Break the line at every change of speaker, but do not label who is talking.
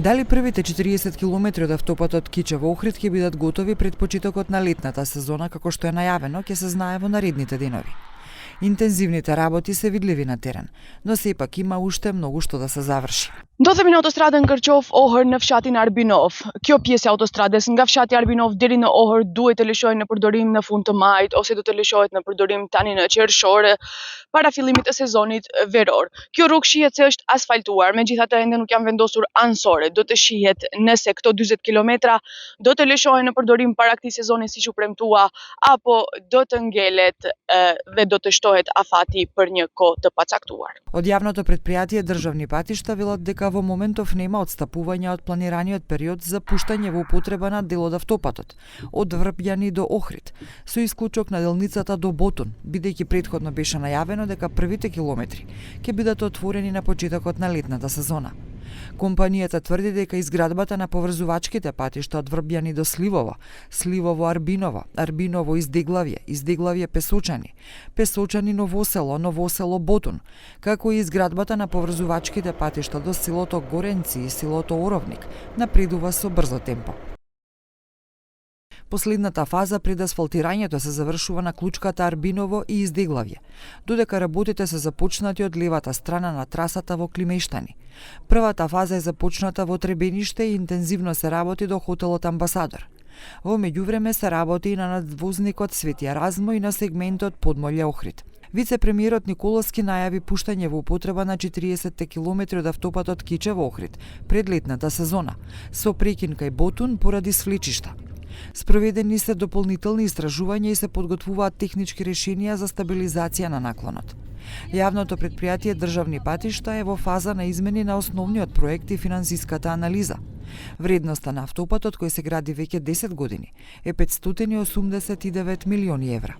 Дали првите 40 километри од автопатот Кичево-Охрид ќе бидат готови пред почетокот на летната сезона, како што е најавено, ќе се знае во наредните денови. Интензивните работи се видливи на терен, но сепак има уште многу што да се заврши.
Доцеми на автострадën Kërqov-Ohër në fshatin Arbinov. Kjo pjesë e autostradës nga fshati Arbinov deri në Ohër duhet të lëshohet në përdorim në fund të majit ose do të lëshohet në përdorim tani në qershor para fillimit të sezonit veror. Kjo rrugë shihet se është asfaltuar, megjithatë ende nuk janë vendosur ansore. Do të shihet nëse këto 40 kilometra do të lëshohen në përdorim para këtij sezoni siç u premtua apo do të ngelet dhe do të shtohet afati për një kohë të pacaktuar.
Од јавното претпријатие државни патишта велат дека во моментов нема отстапување од планираниот период за пуштање во употреба на дел од автопатот од Врбјани до Охрид, со исклучок на делницата до Ботун, бидејќи претходно беше најавено дека првите километри ќе бидат отворени на почетокот на летната сезона. Компанијата тврди дека изградбата на поврзувачките патишта од Врбјани до Сливово, Сливово-Арбиново, Арбиново-Издеглавје, Издеглавје-Песочани, Песочани-Новосело, Новосело-Ботун, како и изградбата на поврзувачките патишта до селото Горенци и селото Оровник, напредува со брзо темпо. Последната фаза пред асфалтирањето се завршува на клучката Арбиново и Издеглавје, додека работите се започнати од левата страна на трасата во Климештани. Првата фаза е започната во Требениште и интензивно се работи до хотелот Амбасадор. Во меѓувреме се работи и на надвозникот Свети Еразмо и на сегментот Подмолје-Охрид. Вице-премиерот Николовски најави пуштање во употреба на 40 километри од автопатот Кичево-Охрид пред летната сезона, со прекин кај Ботун поради свлечишта. Спроведени се дополнителни истражувања и се подготвуваат технички решенија за стабилизација на наклонот. Јавното претпријатие државни патишта е во фаза на измени на основниот проект и финансиската анализа. Вредноста на автопатот кој се гради веќе 10 години е 589 милиони евра.